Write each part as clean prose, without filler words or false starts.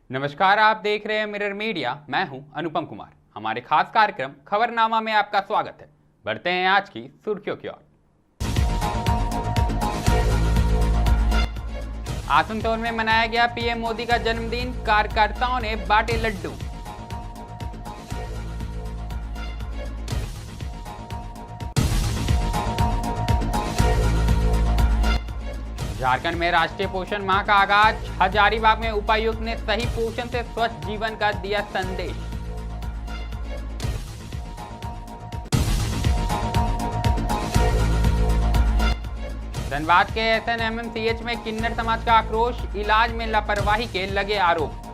नमस्कार, आप देख रहे हैं मिरर मीडिया। मैं हूं अनुपम कुमार। हमारे खास कार्यक्रम खबरनामा में आपका स्वागत है। बढ़ते हैं आज की सुर्खियों की ओर। आसनसोल में मनाया गया पीएम मोदी का जन्मदिन, कार्यकर्ताओं ने बांटे लड्डू। झारखंड में राष्ट्रीय पोषण माह का आगाज, हजारीबाग में उपायुक्त ने सही पोषण से स्वस्थ जीवन का दिया संदेश। धनबाद के एसएनएमएमसीएच में किन्नर समाज का आक्रोश, इलाज में लापरवाही के लगे आरोप।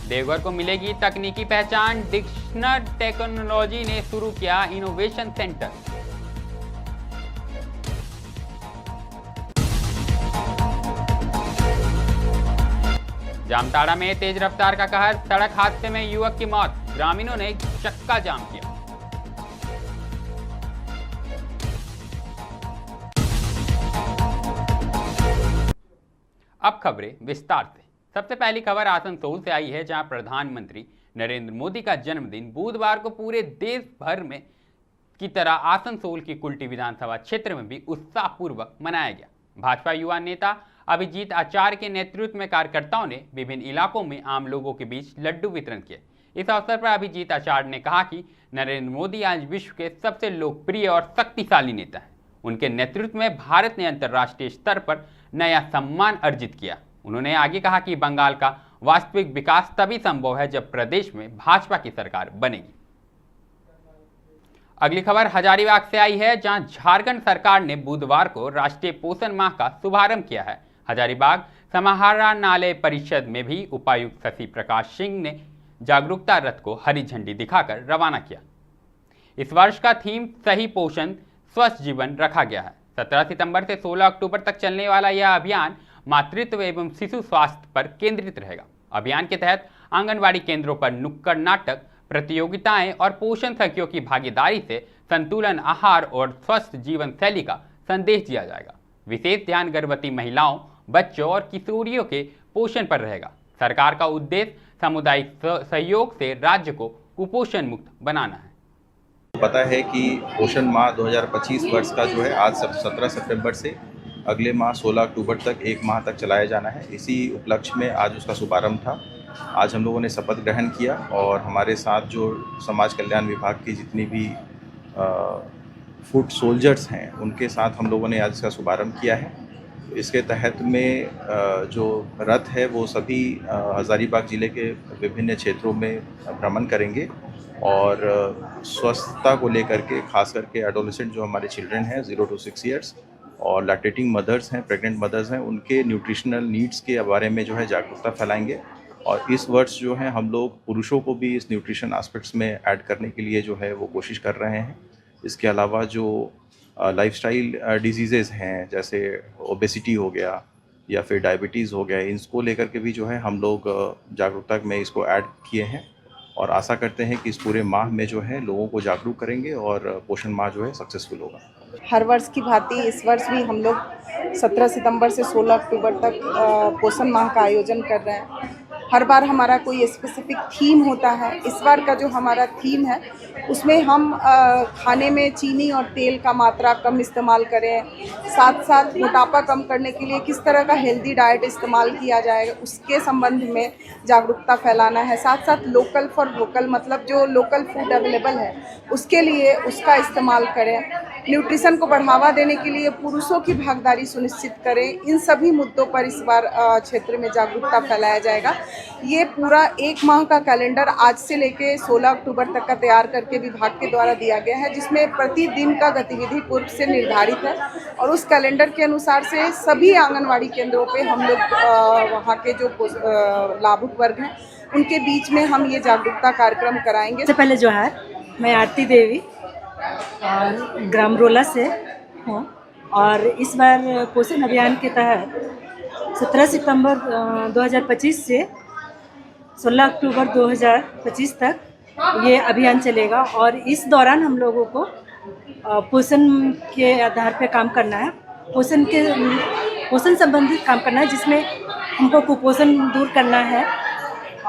देवघर को मिलेगी तकनीकी पहचान, डिक्शनर टेक्नोलॉजी ने शुरू किया इनोवेशन सेंटर। जामताड़ा में तेज रफ्तार का कहर, सड़क हादसे में युवक की मौत, ग्रामीणों ने चक्का जाम किया। अब खबरें विस्तार से। सबसे पहली खबर आसनसोल से आई है, जहां प्रधानमंत्री नरेंद्र मोदी का जन्मदिन बुधवार को पूरे देश भर में की तरह आसनसोल की कुल्टी विधानसभा क्षेत्र में भी उत्साहपूर्वक मनाया गया। भाजपा युवा नेता अभिजीत आचार्य के नेतृत्व में कार्यकर्ताओं ने विभिन्न इलाकों में आम लोगों के बीच लड्डू वितरण किए। इस अवसर पर अभिजीत आचार्य ने कहा कि नरेंद्र मोदी आज विश्व के सबसे लोकप्रिय और शक्तिशाली नेता हैं। उनके नेतृत्व में भारत ने अंतर्राष्ट्रीय स्तर पर नया सम्मान अर्जित किया। उन्होंने आगे कहा कि बंगाल का वास्तविक विकास तभी संभव है जब प्रदेश में भाजपा की सरकार बनेगी। अगली खबर हजारीबाग से आई है, जहां झारखंड सरकार ने बुधवार को राष्ट्रीय पोषण माह का शुभारंभ किया है। हजारीबाग समाहरणालय परिषद में भी उपायुक्त शशि प्रकाश सिंह ने जागरूकता रथ को हरी झंडी दिखाकर रवाना किया। इस वर्ष का थीम सही पोषण स्वस्थ जीवन रखा गया है। 17 सितंबर से 16 अक्टूबर तक चलने वाला यह अभियान मातृत्व एवं शिशु स्वास्थ्य पर केंद्रित रहेगा। अभियान के तहत आंगनबाड़ी केंद्रों पर नुक्कड़ नाटक, प्रतियोगिताएं और पोषण सखियों की भागीदारी से संतुलन आहार और स्वस्थ जीवन शैली का संदेश दिया जाएगा। विशेष ध्यान गर्भवती महिलाओं, बच्चों और किशोरियों के पोषण पर रहेगा। सरकार का उद्देश्य सामुदायिक सहयोग से राज्य को कुपोषण मुक्त बनाना है। पता है कि पोषण माह 2025 वर्ष का जो है आज 17 सितंबर से अगले माह 16 अक्टूबर तक एक माह तक चलाया जाना है। इसी उपलक्ष्य में आज उसका शुभारंभ था। आज हम लोगों ने शपथ ग्रहण किया और हमारे साथ जो समाज कल्याण विभाग की जितनी भी फूड सोल्जर्स हैं उनके साथ हम लोगों ने आज इसका शुभारंभ किया है। इसके तहत में जो रथ है वो सभी हजारीबाग ज़िले के विभिन्न क्षेत्रों में भ्रमण करेंगे और स्वस्थता को लेकर के खास करके एडोलेसेंट जो हमारे चिल्ड्रन हैं 0 to 6 ईयर्स और लैक्टेटिंग मदर्स हैं, प्रेग्नेंट मदर्स हैं, उनके न्यूट्रिशनल नीड्स के बारे में जो है जागरूकता फैलाएंगे। और इस वर्ष जो है हम लोग पुरुषों को भी इस न्यूट्रिशन एस्पेक्ट्स में ऐड करने के लिए जो है वो कोशिश कर रहे हैं। इसके अलावा जो लाइफस्टाइल डिजीज़ेज़ हैं जैसे ओबेसिटी हो गया या फिर डायबिटीज़ हो गया, इसको लेकर के भी जो है हम लोग जागरूकता में इसको ऐड किए हैं और आशा करते हैं कि इस पूरे माह में जो है लोगों को जागरूक करेंगे और पोषण माह जो है सक्सेसफुल होगा। हर वर्ष की भांति इस वर्ष भी हम लोग 17 सितंबर से 16 अक्टूबर तक पोषण माह का आयोजन कर रहे हैं। हर बार हमारा कोई स्पेसिफिक थीम होता है। इस बार का जो हमारा थीम है उसमें हम खाने में चीनी और तेल का मात्रा कम इस्तेमाल करें, साथ साथ मोटापा कम करने के लिए किस तरह का हेल्दी डाइट इस्तेमाल किया जाएगा उसके संबंध में जागरूकता फैलाना है। साथ साथ लोकल फॉर वोकल, मतलब जो लोकल फूड अवेलेबल है उसके लिए उसका इस्तेमाल करें। न्यूट्रिशन को बढ़ावा देने के लिए पुरुषों की भागीदारी सुनिश्चित करें। इन सभी मुद्दों पर इस बार क्षेत्र में जागरूकता फैलाया जाएगा। ये पूरा एक माह का कैलेंडर आज से लेके 16 अक्टूबर तक का तैयार करके विभाग के द्वारा दिया गया है, जिसमें प्रतिदिन का गतिविधि पूर्व से निर्धारित है और उस कैलेंडर के अनुसार से सभी आंगनवाड़ी केंद्रों पे हम लोग वहाँ के जो लाभुक वर्ग हैं उनके बीच में हम ये जागरूकता कार्यक्रम कराएंगे। सबसे पहले जो है मैं आरती देवी और ग्राम रोला से हूँ और इस बार पोषण अभियान के तहत 17 सितंबर 2025 से 16 अक्टूबर 2025 तक ये अभियान चलेगा और इस दौरान हम लोगों को पोषण के आधार पे काम करना है, पोषण संबंधित काम करना है, जिसमें हमको कुपोषण दूर करना है।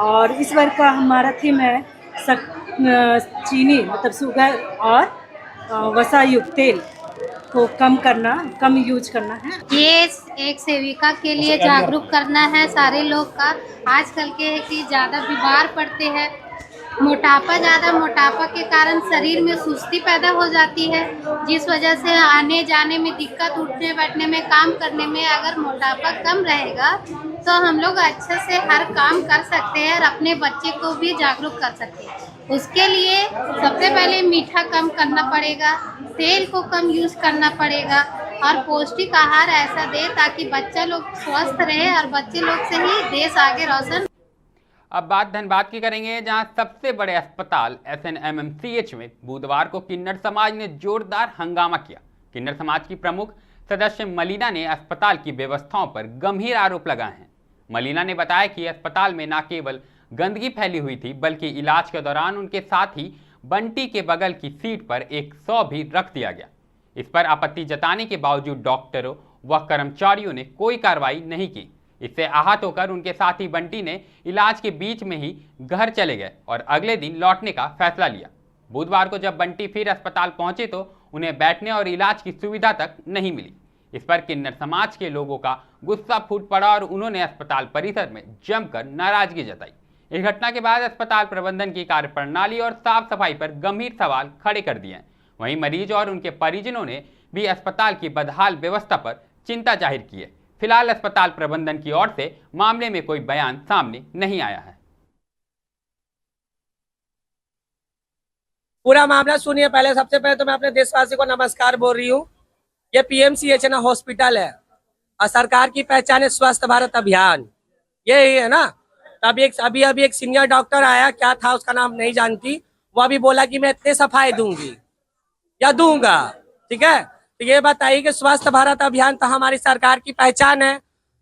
और इस बार का हमारा थीम है चीनी मतलब शुगर और वसा युक्त तेल को कम यूज करना है। ये एक सेविका के लिए जागरूक करना है सारे लोग का। आजकल के है कि ज़्यादा बीमार पड़ते हैं, मोटापा के कारण शरीर में सुस्ती पैदा हो जाती है, जिस वजह से आने जाने में दिक्कत, उठने बैठने में, काम करने में। अगर मोटापा कम रहेगा तो हम लोग अच्छे से हर काम कर सकते हैं और अपने बच्चे को भी जागरूक कर सकते हैं। उसके लिए सबसे पहले मीठा कम करना पड़ेगा, तेल को कम यूज करना पड़ेगा और पौष्टिक आहार ऐसा दे ताकि बच्चा लोग स्वस्थ रहे और बच्चे लोग से ही देश आगे रोशन। अब बात धनबाद की करेंगे, जहां सबसे बड़े अस्पताल SNMMCH में बुधवार को किन्नर समाज ने जोरदार हंगामा किया। किन्नर समाज की प्रमुख सदस्य मलिना ने अस्पताल की व्यवस्थाओं पर गंभीर आरोप लगाए हैं। मलिना ने बताया कि अस्पताल में न केवल गंदगी फैली हुई थी, बल्कि इलाज के दौरान उनके साथ ही बंटी के बगल की सीट पर एक 100 भी रख दिया गया। इस पर आपत्ति जताने के बावजूद डॉक्टरों व कर्मचारियों ने कोई कार्रवाई नहीं की। इससे आहत होकर उनके साथी बंटी ने इलाज के बीच में ही घर चले गए और अगले दिन लौटने का फैसला लिया। बुधवार को जब बंटी फिर अस्पताल पहुंचे तो उन्हें बैठने और इलाज की सुविधा तक नहीं मिली। इस पर किन्नर समाज के लोगों का गुस्सा फूट पड़ा और उन्होंने अस्पताल परिसर में जमकर नाराजगी जताई। इस घटना के बाद अस्पताल प्रबंधन की कार्यप्रणाली और साफ सफाई पर गंभीर सवाल खड़े कर दिए हैं। वहीं मरीज और उनके परिजनों ने भी अस्पताल की बदहाल व्यवस्था पर चिंता जाहिर की है। फिलहाल अस्पताल प्रबंधन की ओर से मामले में कोई बयान सामने नहीं आया है। पूरा मामला सुनिए। पहले सबसे पहले तो मैं अपने देशवासी को नमस्कार बोल रही हूँ। ये PMCH ना हॉस्पिटल है और सरकार की पहचान है स्वस्थ भारत अभियान, यही है ना। अभी एक सीनियर डॉक्टर आया, क्या था उसका नाम नहीं जानती, वो अभी बोला कि मैं इतने सफाई दूंगी या दूंगा, ठीक है। तो ये बताइए कि स्वस्थ भारत अभियान तो हमारी सरकार की पहचान है,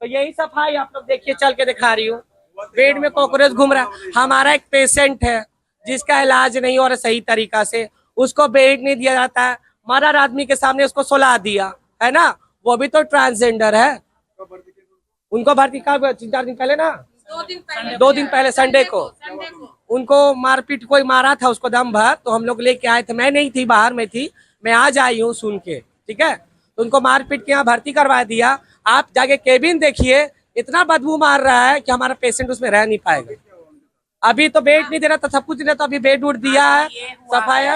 तो यही सफाई आप लोग देखिए, चल के दिखा रही हूँ। बेड में कॉकरोच घूम रहा है। हमारा एक पेशेंट है जिसका इलाज नहीं हो रहा सही तरीका से, उसको बेड नहीं दिया जाता है, मर्डर आदमी के सामने उसको सुला दिया है ना, वो भी तो ट्रांसजेंडर है। उनको भर्ती कब, 3-4 दिन पहले ना, 2 दिन पहले संडे को उनको मारपीट, कोई मारा था उसको दम भर, तो हम लोग लेके आए थे। मैं नहीं थी, बाहर में थी, मैं आज आई हूँ सुन के, ठीक है। तो उनको मारपीट के यहाँ भर्ती करवा दिया। आप जाके केबिन देखिए, इतना बदबू मार रहा है कि हमारा पेशेंट उसमें रह नहीं पाएगा। अभी तो बेड नहीं दे रहा था, सब कुछ दे, तो अभी बेड उड़ दिया है, सफाई।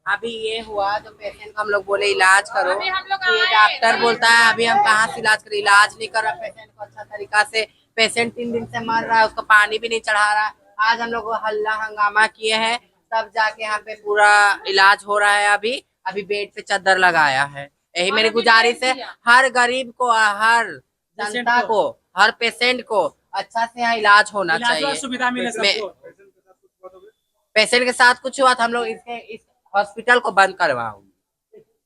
अभी ये हुआ जो पेशेंट को हम लोग बोले इलाज करो, ये डॉक्टर बोलता है अभी हम कहाँ से इलाज करें, इलाज नहीं कर रहा पेशेंट को अच्छा तरीका से। पेशेंट 3 दिन से मर रहा है, उसको पानी भी नहीं चढ़ा रहा। आज हम लोग हल्ला हंगामा किए हैं, तब जाके यहाँ पे पूरा इलाज हो रहा है। अभी बेड पे चादर लगाया है। यही मेरी गुजारिश है, हर गरीब को, हर जनता को, हर पेशेंट को अच्छा से यहाँ इलाज होना चाहिए। सुविधा मिले सबको। पेशेंट के साथ कुछ हुआ तो हम लोग इस हॉस्पिटल को बंद करवाओ।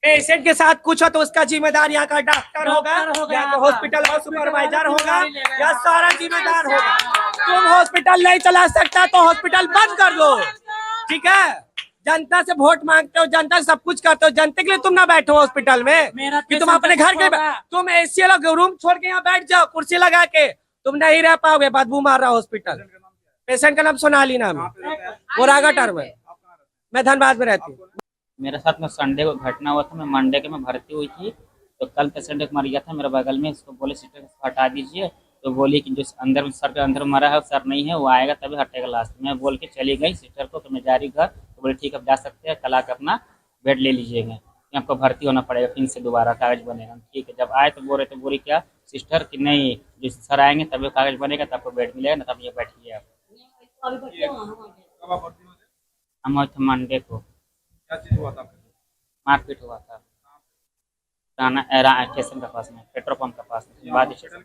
पेशेंट के साथ कुछ हो तो उसका जिम्मेदार यहाँ का डॉक्टर होगा या तो हॉस्पिटल का सुपरवाइजर होगा या सारा जिम्मेदार होगा। तुम हॉस्पिटल नहीं चला सकता तो हॉस्पिटल बंद कर दो, ठीक है। जनता से वोट मांगते हो, जनता से सब कुछ करते हो, जनता के लिए तुम ना बैठो हॉस्पिटल में कि तुम अपने घर के, तुम AC वाला रूम छोड़ के यहाँ बैठ जाओ कुर्सी लगा के, तुम नहीं रह पाओगे, बदबू मार रहा हॉस्पिटल। पेशेंट का नाम सोनाली नाम है, बोराघाट में, मैं धनबाद में रहती हूँ। मेरे साथ में संडे को घटना हुआ था, मैं मंडे के में भर्ती हुई थी। तो कल पेशेंट एक मर गया था मेरे बगल में, इसको बोले सिस्टर हटा दीजिए, तो बोली कि जो अंदर सर के अंदर मरा है सर नहीं है, वो आएगा तभी हटेगा लास्ट में। बोल के चली गई सिस्टर को, तो मैं जा रही घर, तो बोले ठीक है जा सकते हैं, कल आकर अपना बेड ले लीजिएगा, आपको भर्ती होना पड़ेगा, फिर से दोबारा कागज बनेगा। ठीक है, जब आए तो बोल रहे, तो बोली क्या सिस्टर कि नहीं, जो सर आएंगे तभी कागज बनेगा, तब आपको बेड मिलेगा, ना तब ये बैठिए आप। हम थे मंडे को। क्या चीज हुआ था? मारपीट हुआ था थाना स्टेशन के पास में, पेट्रोल पंप के पास में, बाद स्टेशन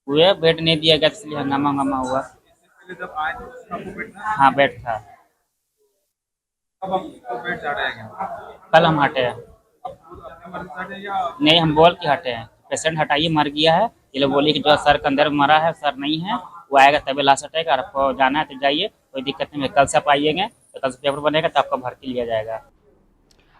हुए। बेड नहीं दिया गया, इसलिए हंगामा हुआ। जब आए थे आपको बेड था? हाँ बेड था। अब आपको बेड चढ़ाया गया? कल हम हटे हैं। नहीं, हम बोल के हटे हैं, पेशेंट हटाइए मर गया है। ये लोग बोली कि जो सर के अंदर मरा है सर नहीं है, वो आएगा तभी लाश हटेगा, आपको जाना है तो जाइए, कोई दिक्कत नहीं है, कल से आप आइएगा, तो कल से पेपर बनेगा तो आपका भर्ती लिया जाएगा।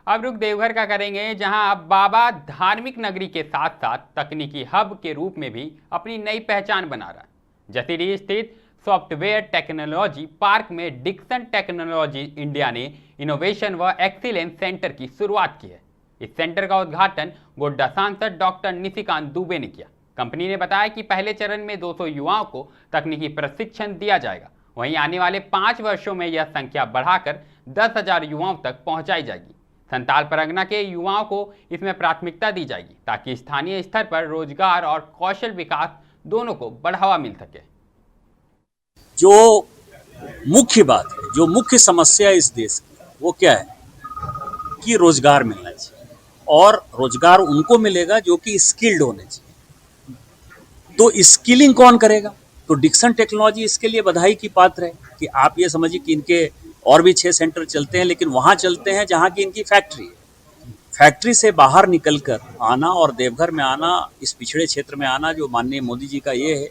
अब रुख देवघर का करेंगे, जहां अब बाबा धार्मिक नगरी के साथ साथ तकनीकी हब के रूप में भी अपनी नई पहचान बना रहा है। जसीडीह स्थित सॉफ्टवेयर टेक्नोलॉजी पार्क में डिक्सन टेक्नोलॉजी इंडिया ने इनोवेशन व एक्सीलेंस सेंटर की शुरुआत की है। इस सेंटर का उद्घाटन गोड्डा सांसद डॉक्टर निशिकांत दुबे ने किया। कंपनी ने बताया कि पहले चरण में 200 युवाओं को तकनीकी प्रशिक्षण दिया जाएगा। वहीं आने वाले 5 वर्षों में यह संख्या बढ़ाकर 10,000 युवाओं तक पहुंचाई जाएगी। संताल परगना के युवाओं को इसमें प्राथमिकता दी जाएगी ताकि स्थानीय स्तर पर रोजगार और कौशल विकास दोनों को बढ़ावा मिल सके। जो मुख्य बात है, जो मुख्य समस्या इस देश की, वो क्या है कि रोजगार मिलना चाहिए, और रोजगार उनको मिलेगा जो कि स्किल्ड होने चाहिए। तो स्किलिंग कौन करेगा? तो डिक्सन टेक्नोलॉजी इसके लिए बधाई की पात्र है कि आप ये समझिए कि इनके और भी 6 सेंटर चलते हैं, लेकिन वहाँ चलते हैं जहाँ की इनकी फैक्ट्री है। फैक्ट्री से बाहर निकलकर आना और देवघर में आना, इस पिछड़े क्षेत्र में आना, जो माननीय मोदी जी का ये है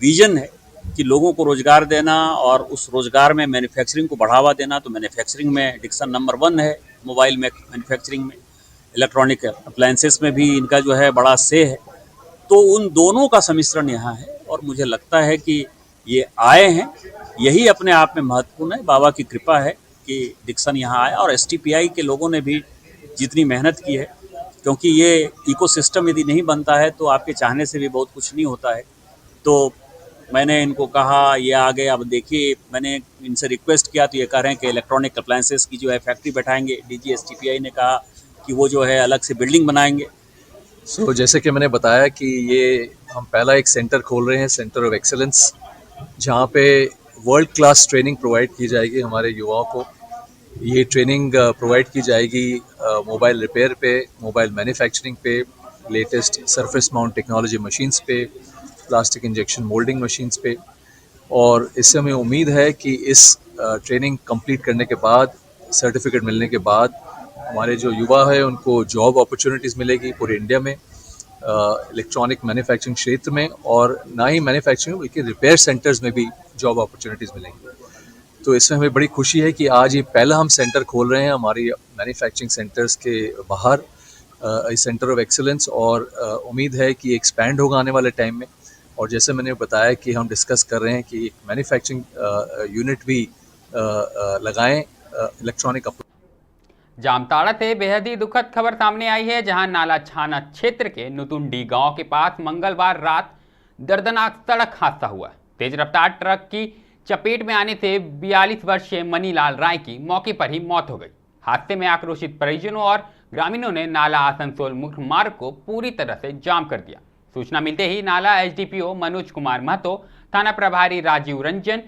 विजन है कि लोगों को रोजगार देना और उस रोजगार में मैन्युफैक्चरिंग को बढ़ावा देना। तो मैन्युफैक्चरिंग में डिक्सन नंबर 1 है, मोबाइल में मैन्युफैक्चरिंग में, इलेक्ट्रॉनिक अप्लायंसेस में भी इनका जो है बड़ा से है। तो उन दोनों का सम्मिश्रण यहाँ है और मुझे लगता है कि ये आए हैं, यही अपने आप में महत्वपूर्ण है। बाबा की कृपा है कि डिक्सन यहाँ आया, और STPI के लोगों ने भी जितनी मेहनत की है, क्योंकि ये इकोसिस्टम यदि नहीं बनता है तो आपके चाहने से भी बहुत कुछ नहीं होता है। तो मैंने इनको कहा ये आ गए। अब देखिए, मैंने इनसे रिक्वेस्ट किया तो ये कह रहे हैं कि इलेक्ट्रॉनिक अप्लायंसेस की जो है फैक्ट्री बैठाएंगे। DG STPI ने कहा कि वो जो है अलग से बिल्डिंग बनाएंगे। सो जैसे कि मैंने बताया कि ये हम पहला एक सेंटर खोल रहे हैं, सेंटर ऑफ एक्सेलेंस, जहाँ पे वर्ल्ड क्लास ट्रेनिंग प्रोवाइड की जाएगी हमारे युवाओं को। ये ट्रेनिंग प्रोवाइड की जाएगी मोबाइल रिपेयर पे, मोबाइल मैन्युफैक्चरिंग पे, latest surface mount technology machines पे, प्लास्टिक इंजेक्शन मोल्डिंग मशीन्स पे। और इससे हमें उम्मीद है कि इस ट्रेनिंग कंप्लीट करने के बाद, सर्टिफिकेट मिलने के बाद, हमारे जो युवा है उनको जॉब अपॉर्चुनिटीज़ मिलेगी पूरे इंडिया में, इलेक्ट्रॉनिक मैन्युफैक्चरिंग क्षेत्र में, और ना ही मैन्युफैक्चरिंग बल्कि रिपेयर सेंटर्स में भी जॉब अपॉर्चुनिटीज़ मिलेंगी। तो इसमें हमें बड़ी खुशी है कि आज ये पहला हम सेंटर खोल रहे हैं हमारी मैन्युफैक्चरिंग सेंटर्स के बाहर, इस सेंटर ऑफ एक्सेलेंस, और उम्मीद है कि एक्सपैंड होगा आने वाले टाइम में। और जैसे मैंने बताया कि हम डिस्कस कर रहे हैं कि एक मैन्युफैक्चरिंग यूनिट भी लगाएं इलेक्ट्रॉनिक। जामताड़ा से बेहद ही दुखद खबर सामने आई है, जहां नाला थाना क्षेत्र के नुतुंडी गांव के पास मंगलवार रात दर्दनाक सड़क हादसा हुआ। तेज रफ्तार ट्रक की चपेट में आने से 42 वर्षीय मनीलाल राय की मौके पर ही मौत हो गई। हादसे में आक्रोशित परिजनों और ग्रामीणों ने नाला आसनसोल मुख्य मार्ग को पूरी तरह से जाम कर दिया। सूचना मिलते ही नाला SDPO मनोज कुमार महतो, थाना प्रभारी राजीव रंजन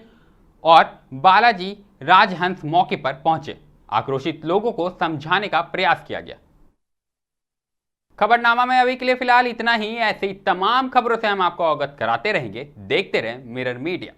और बालाजी राजहंस मौके पर पहुंचे। आक्रोशित लोगों को समझाने का प्रयास किया गया। खबरनामा में अभी के लिए फिलहाल इतना ही। ऐसे ही तमाम खबरों से हम आपको अवगत कराते रहेंगे। देखते रहें मिरर मीडिया।